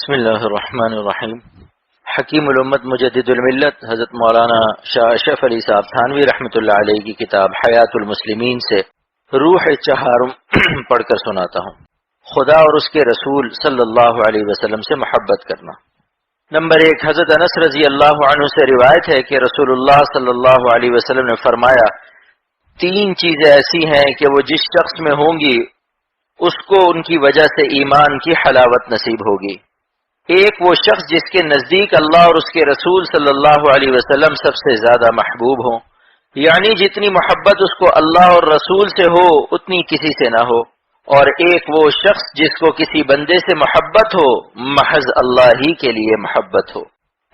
بسم اللہ الرحمن الرحیم۔ حکیم الامت مجدد الملت حضرت مولانا شاہ اشرف علی صاحب تھانوی رحمۃ اللہ علیہ کی کتاب حیات المسلمین سے روح چہارم پڑھ کر سناتا ہوں۔ خدا اور اس کے رسول صلی اللہ علیہ وسلم سے محبت کرنا۔ نمبر 1، حضرت انس رضی اللہ عنہ سے روایت ہے کہ رسول اللہ صلی اللہ علیہ وسلم نے فرمایا، 3 چیزیں ایسی ہیں کہ وہ جس شخص میں ہوں گی اس کو ان کی وجہ سے ایمان کی حلاوت نصیب ہوگی۔ ایک وہ شخص جس کے نزدیک اللہ اور اس کے رسول صلی اللہ علیہ وسلم سب سے زیادہ محبوب ہوں، یعنی جتنی محبت اس کو اللہ اور رسول سے ہو اتنی کسی سے نہ ہو۔ اور ایک وہ شخص جس کو کسی بندے سے محبت ہو محض اللہ ہی کے لیے محبت ہو،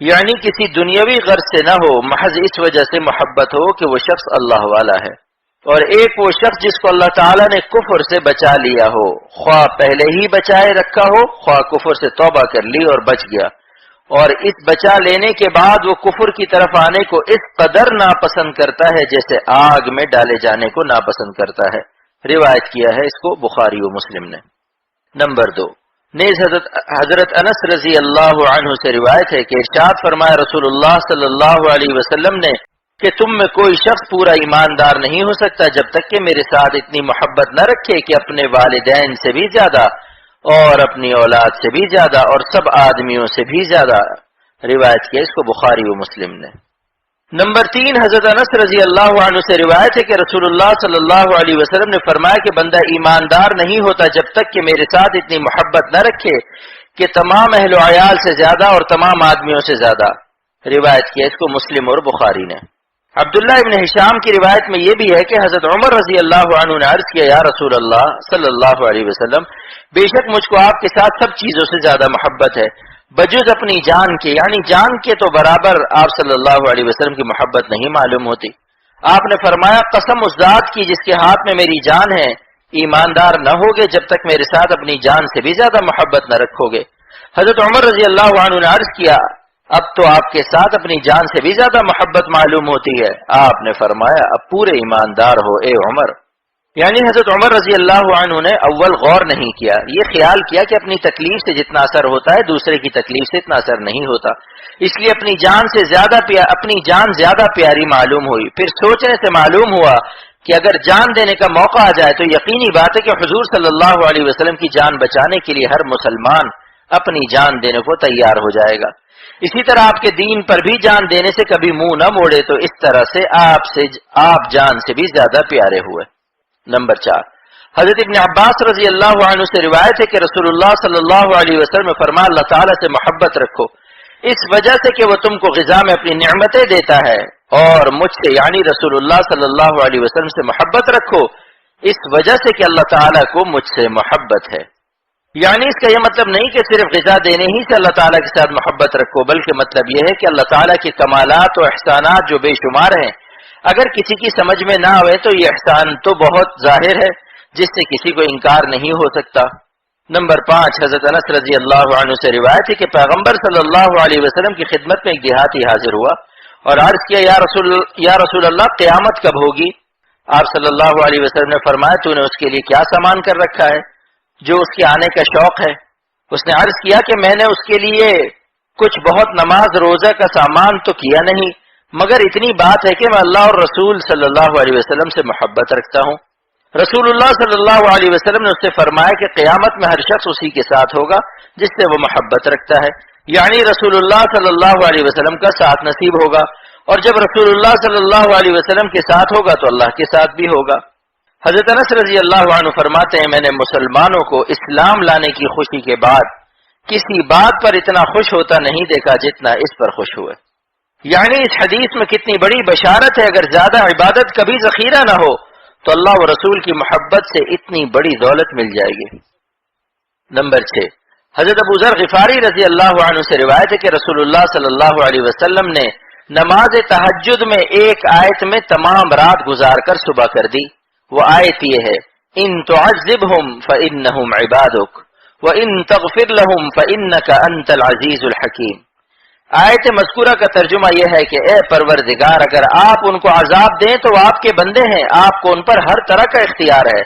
یعنی کسی دنیاوی غرض سے نہ ہو، محض اس وجہ سے محبت ہو کہ وہ شخص اللہ والا ہے۔ اور ایک وہ شخص جس کو اللہ تعالیٰ نے کفر سے بچا لیا ہو، خواہ پہلے ہی بچائے رکھا ہو، خواہ کفر سے توبہ کر لی اور بچ گیا، اور اس بچا لینے کے بعد وہ کفر کی طرف آنے کو اس قدر ناپسند کرتا ہے جیسے آگ میں ڈالے جانے کو ناپسند کرتا ہے۔ روایت کیا ہے اس کو بخاری و مسلم نے۔ نمبر 2، نیز حضرت انس رضی اللہ عنہ سے روایت ہے کہ ارشاد فرمایا رسول اللہ صلی اللہ علیہ وسلم نے کہ تم میں کوئی شخص پورا ایماندار نہیں ہو سکتا جب تک کہ میرے ساتھ اتنی محبت نہ رکھے کہ اپنے والدین سے بھی زیادہ اور اپنی اولاد سے بھی زیادہ اور سب آدمیوں سے بھی زیادہ۔ روایت کیا اس کو بخاری و مسلم نے۔ نمبر 3، حضرت انس رضی اللہ عنہ سے روایت ہے کہ رسول اللہ صلی اللہ علیہ وسلم نے فرمایا کہ بندہ ایماندار نہیں ہوتا جب تک کہ میرے ساتھ اتنی محبت نہ رکھے کہ تمام اہل و عیال سے زیادہ اور تمام آدمیوں سے زیادہ۔ روایت کیا اس کو مسلم اور بخاری نے۔ عبداللہ ابن ہشام کی روایت میں یہ بھی ہے کہ حضرت عمر رضی اللہ عنہ نے عرض کیا، یا رسول اللہ صلی اللہ علیہ وسلم، بے شک مجھ کو آپ کے ساتھ سب چیزوں سے زیادہ محبت ہے بجز اپنی جان کے، یعنی جان کے تو برابر آپ صلی اللہ علیہ وسلم کی محبت نہیں معلوم ہوتی۔ آپ نے فرمایا، قسم اس ذات کی جس کے ہاتھ میں میری جان ہے، ایماندار نہ ہوگے جب تک میرے ساتھ اپنی جان سے بھی زیادہ محبت نہ رکھو گے۔ حضرت عمر رضی اللہ عنہ نے عرض کیا، اب تو آپ کے ساتھ اپنی جان سے بھی زیادہ محبت معلوم ہوتی ہے۔ آپ نے فرمایا، اب پورے ایماندار ہو اے عمر۔ یعنی حضرت عمر رضی اللہ عنہ نے اول غور نہیں کیا، یہ خیال کیا کہ اپنی تکلیف سے جتنا اثر ہوتا ہے دوسرے کی تکلیف سے اتنا اثر نہیں ہوتا، اس لیے اپنی جان زیادہ پیاری معلوم ہوئی۔ پھر سوچنے سے معلوم ہوا کہ اگر جان دینے کا موقع آ جائے تو یقینی بات ہے کہ حضور صلی اللہ علیہ وسلم کی جان بچانے کے لیے ہر مسلمان اپنی جان دینے کو تیار ہو جائے گا۔ اسی طرح آپ کے دین پر بھی جان دینے سے کبھی منہ نہ موڑے، تو اس طرح سے آپ جان سے بھی زیادہ پیارے ہوئے۔ نمبر 4، حضرت ابن عباس رضی اللہ عنہ سے روایت ہے کہ رسول اللہ صلی اللہ علیہ وسلم نے فرمایا، اللہ تعالیٰ سے محبت رکھو اس وجہ سے کہ وہ تم کو غذا میں اپنی نعمتیں دیتا ہے، اور مجھ سے یعنی رسول اللہ صلی اللہ علیہ وسلم سے محبت رکھو اس وجہ سے کہ اللہ تعالیٰ کو مجھ سے محبت ہے۔ یعنی اس کا یہ مطلب نہیں کہ صرف غذا دینے ہی سے اللہ تعالیٰ کے ساتھ محبت رکھو، بلکہ مطلب یہ ہے کہ اللہ تعالیٰ کے کمالات و احسانات جو بے شمار ہیں، اگر کسی کی سمجھ میں نہ آئے تو یہ احسان تو بہت ظاہر ہے جس سے کسی کو انکار نہیں ہو سکتا۔ نمبر 5، حضرت انس رضی اللہ عنہ سے روایت ہے کہ پیغمبر صلی اللہ علیہ وسلم کی خدمت میں ایک دیہاتی حاضر ہوا اور عرض کیا، یا رسول اللہ قیامت کب ہوگی؟ آپ صلی اللہ علیہ وسلم نے فرمایا، تو نے اس کے لیے کیا سامان کر رکھا ہے جو اس کے آنے کا شوق ہے؟ اس نے عرض کیا کہ میں نے اس کے لیے کچھ بہت نماز روزہ کا سامان تو کیا نہیں، مگر اتنی بات ہے کہ میں اللہ اور رسول صلی اللہ علیہ وسلم سے محبت رکھتا ہوں۔ رسول اللہ صلی اللہ علیہ وسلم نے اس سے فرمایا کہ قیامت میں ہر شخص اسی کے ساتھ ہوگا جس سے وہ محبت رکھتا ہے، یعنی رسول اللہ صلی اللہ علیہ وسلم کا ساتھ نصیب ہوگا، اور جب رسول اللہ صلی اللہ علیہ وسلم کے ساتھ ہوگا تو اللہ کے ساتھ بھی ہوگا۔ حضرت انس رضی اللہ عنہ فرماتے ہیں، میں نے مسلمانوں کو اسلام لانے کی خوشی کے بعد کسی بات پر اتنا خوش ہوتا نہیں دیکھا جتنا اس پر خوش ہوئے۔ یعنی اس حدیث میں کتنی بڑی بشارت ہے، اگر زیادہ عبادت کبھی ذخیرہ نہ ہو تو اللہ و رسول کی محبت سے اتنی بڑی دولت مل جائے گی۔ نمبر 6، حضرت ابو ذر غفاری رضی اللہ عنہ سے روایت ہے کہ رسول اللہ صلی اللہ علیہ وسلم نے نماز تہجد میں ایک آیت میں تمام رات گزار کر صبح کر دی۔ وہ آیت یہ ہے، ان تعذبہم فإنہم عبادک وإن تغفر لہم فإنک انت العزیز الحکیم۔ آیت مذکورہ کا ترجمہ یہ ہے کہ اے پروردگار، اگر آپ ان کو عذاب دیں تو وہ آپ کے بندے ہیں، آپ کو ان پر ہر طرح کا اختیار ہے،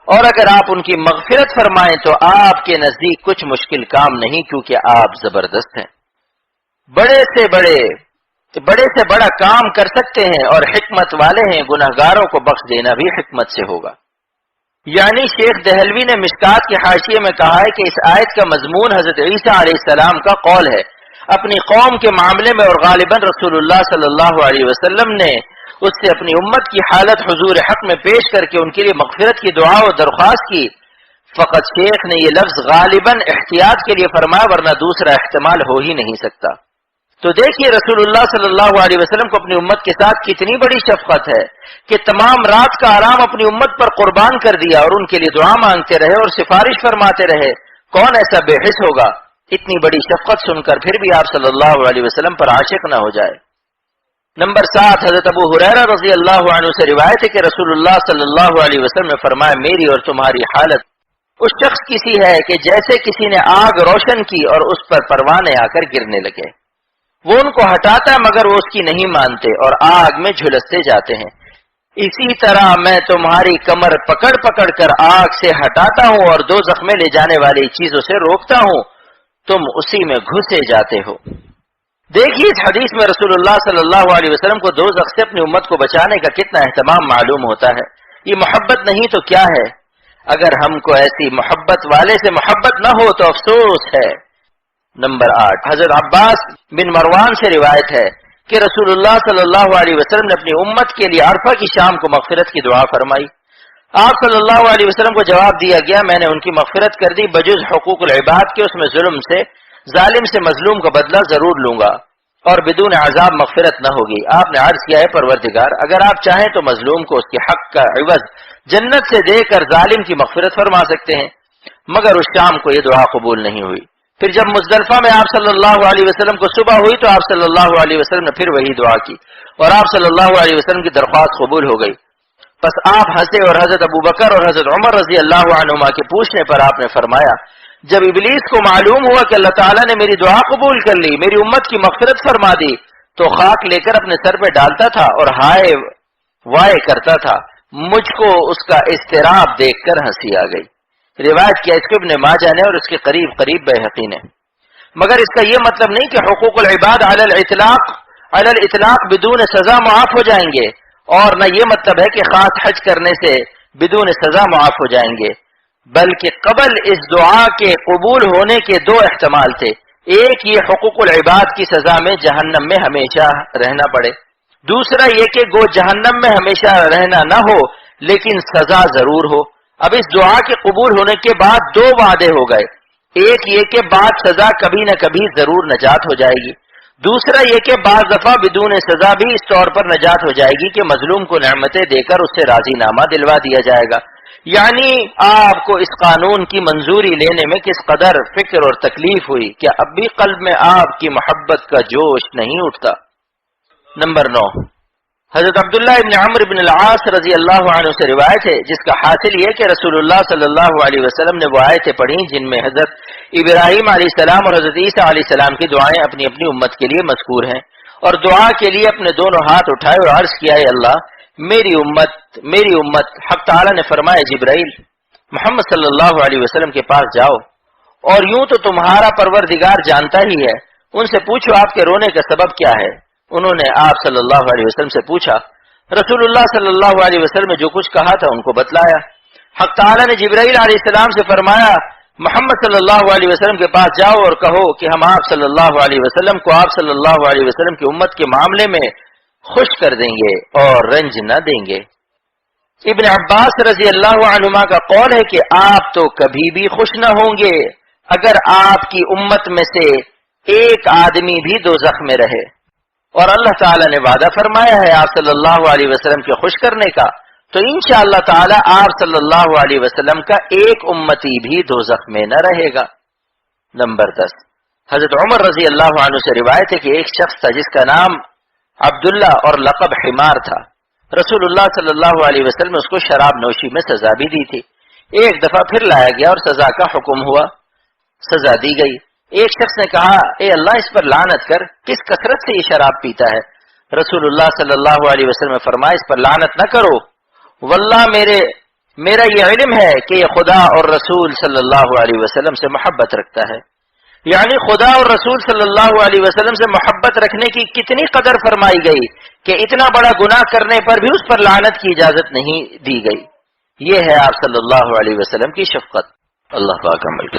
اور اگر آپ ان کی مغفرت فرمائیں تو آپ کے نزدیک کچھ مشکل کام نہیں، کیونکہ آپ زبردست ہیں، بڑے سے بڑا کام کر سکتے ہیں اور حکمت والے ہیں، گنہگاروں کو بخش دینا بھی حکمت سے ہوگا۔ یعنی شیخ دہلوی نے مشکات کے حاشیے میں کہا ہے کہ اس آیت کا مضمون حضرت عیسیٰ علیہ السلام کا قول ہے اپنی قوم کے معاملے میں، اور غالباً رسول اللہ صلی اللہ علیہ وسلم نے اس سے اپنی امت کی حالت حضور حق میں پیش کر کے ان کے لیے مغفرت کی دعا و درخواست کی۔ فقط شیخ نے یہ لفظ غالباً احتیاط کے لیے فرمایا، ورنہ دوسرا احتمال ہو ہی نہیں سکتا۔ تو دیکھیے رسول اللہ صلی اللہ علیہ وسلم کو اپنی امت کے ساتھ کتنی بڑی شفقت ہے کہ تمام رات کا آرام اپنی امت پر قربان کر دیا اور ان کے لیے دعا مانگتے رہے اور سفارش فرماتے رہے۔ کون ایسا بے حس ہوگا اتنی بڑی شفقت سن کر پھر بھی آپ صلی اللہ علیہ وسلم پر عاشق نہ ہو جائے۔ نمبر 7، حضرت ابو ہریرہ رضی اللہ عنہ سے روایت ہے کہ رسول اللہ صلی اللہ علیہ وسلم نے فرمایا، میری اور تمہاری حالت اس شخص کی سی ہے کہ جیسے کسی نے آگ روشن کی اور اس پر پروانے آ کر گرنے لگے، وہ ان کو ہٹاتا ہے مگر وہ اس کی نہیں مانتے اور آگ میں جھلستے جاتے ہیں، اسی طرح میں تمہاری کمر پکڑ پکڑ کر آگ سے ہٹاتا ہوں اور دوزخ میں لے جانے والی چیزوں سے روکتا ہوں، تم اسی میں گھسے جاتے ہو۔ دیکھیے اس حدیث میں رسول اللہ صلی اللہ علیہ وسلم کو دوزخ سے اپنی امت کو بچانے کا کتنا اہتمام معلوم ہوتا ہے۔ یہ محبت نہیں تو کیا ہے؟ اگر ہم کو ایسی محبت والے سے محبت نہ ہو تو افسوس ہے۔ نمبر 8، حضرت عباس بن مروان سے روایت ہے کہ رسول اللہ صلی اللہ علیہ وسلم نے اپنی امت کے لیے عرفہ کی شام کو مغفرت کی دعا فرمائی۔ آپ صلی اللہ علیہ وسلم کو جواب دیا گیا، میں نے ان کی مغفرت کر دی بجز حقوق العباد کے، اس میں ظالم سے مظلوم کا بدلہ ضرور لوں گا اور بدون عذاب مغفرت نہ ہوگی۔ آپ نے عرض کیا ہے پروردگار، اگر آپ چاہیں تو مظلوم کو اس کے حق کا عوض جنت سے دے کر ظالم کی مغفرت فرما سکتے ہیں، مگر اس شام کو یہ دعا قبول نہیں ہوئی۔ پھر جب مزدلفہ میں آپ صلی اللہ علیہ وسلم کو صبح ہوئی تو آپ صلی اللہ علیہ وسلم نے پھر وہی دعا کی اور آپ صلی اللہ علیہ وسلم کی درخواست قبول ہو گئی۔ بس آپ ہنسے اور حضرت ابو بکر اور حضرت عمر رضی اللہ عنہما کے پوچھنے پر آپ نے فرمایا، جب ابلیس کو معلوم ہوا کہ اللہ تعالیٰ نے میری دعا قبول کر لی، میری امت کی مغفرت فرما دی، تو خاک لے کر اپنے سر پہ ڈالتا تھا اور ہائے وائے کرتا تھا۔ مجھ کو اس کا اضطراب دیکھ کر ہنسی آ گئی۔ روایت کیا اس کو ابن ماجہ نے اور اس کے قریب بیہقی نے۔ مگر اس کا یہ مطلب نہیں کہ حقوق العباد علی الاطلاق بدون سزا معاف ہو جائیں گے، اور نہ یہ مطلب ہے کہ خاص حج کرنے سے بدون سزا معاف ہو جائیں گے، بلکہ قبل اس دعا کے قبول ہونے کے دو احتمال تھے۔ ایک یہ حقوق العباد کی سزا میں جہنم میں ہمیشہ رہنا پڑے، دوسرا یہ کہ گو جہنم میں ہمیشہ رہنا نہ ہو لیکن سزا ضرور ہو۔ اب اس دعا کے قبول ہونے کے بعد دو وعدے ہو گئے، ایک یہ کہ بعد سزا کبھی نہ کبھی ضرور نجات ہو جائے گی، دوسرا یہ کہ بعض دفعہ بدون سزا بھی اس طور پر نجات ہو جائے گی کہ مظلوم کو نعمتیں دے کر اس سے راضی نامہ دلوا دیا جائے گا۔ یعنی آپ کو اس قانون کی منظوری لینے میں کس قدر فکر اور تکلیف ہوئی، کیا اب بھی قلب میں آپ کی محبت کا جوش نہیں اٹھتا؟ نمبر 9، حضرت عبداللہ ابن عمرو بن العاص رضی اللہ عنہ سے روایت ہے جس کا حاصل یہ کہ رسول اللہ صلی اللہ علیہ وسلم نے وہ آیتیں پڑھی جن میں حضرت ابراہیم علیہ السلام اور حضرت عیسیٰ علیہ السلام کی دعائیں اپنی اپنی امت کے لیے مذکور ہیں، اور دعا کے لیے اپنے دونوں ہاتھ اٹھائے اور عرض کیا، اے اللہ میری امت۔ حق تعالی نے فرمایا، جبرائیل محمد صلی اللہ علیہ وسلم کے پاس جاؤ اور یوں تو تمہارا پروردگار جانتا ہی ہے، ان سے پوچھو آپ کے رونے کا سبب کیا ہے۔ انہوں نے آپ صلی اللہ علیہ وسلم سے پوچھا، رسول اللہ صلی اللہ علیہ وسلم نے جو کچھ کہا تھا ان کو بتلایا۔ حق تعالی نے جبرائیل علیہ السلام سے فرمایا، محمد صلی اللہ علیہ وسلم کے پاس جاؤ اور کہو کہ ہم آپ صلی اللہ علیہ وسلم کو آپ صلی اللہ علیہ وسلم کی امت کے معاملے میں خوش کر دیں گے اور رنج نہ دیں گے۔ ابن عباس رضی اللہ عنہما کا قول ہے کہ آپ تو کبھی بھی خوش نہ ہوں گے اگر آپ کی امت میں سے ایک آدمی بھی دوزخ میں رہے، اور اللہ تعالیٰ نے وعدہ فرمایا ہے آپ صلی اللہ علیہ وسلم کے خوش کرنے کا، تو انشاءاللہ تعالیٰ آپ صلی اللہ علیہ وسلم کا ایک امتی بھی دوزخ میں نہ رہے گا۔ نمبر 10، حضرت عمر رضی اللہ عنہ سے روایت ہے کہ ایک شخص تھا جس کا نام عبداللہ اور لقب حمار تھا۔ رسول اللہ صلی اللہ علیہ وسلم نے اس کو شراب نوشی میں سزا بھی دی تھی۔ ایک دفعہ پھر لایا گیا اور سزا کا حکم ہوا، سزا دی گئی۔ ایک شخص نے کہا، اے اللہ اس پر لعنت کر، کس کثرت سے یہ شراب پیتا ہے۔ رسول اللہ صلی اللہ علیہ وسلم نے فرمایا، اس پر لعنت نہ کرو، واللہ میرے میرا یہ علم ہے کہ یہ خدا اور رسول صلی اللہ علیہ وسلم سے محبت رکھتا ہے. یعنی خدا اور رسول صلی اللہ علیہ وسلم سے محبت رکھنے کی کتنی قدر فرمائی گئی کہ اتنا بڑا گناہ کرنے پر بھی اس پر لعنت کی اجازت نہیں دی گئی. یہ ہے آپ صلی اللہ علیہ وسلم کی شفقت. اللہ پاک عمل کے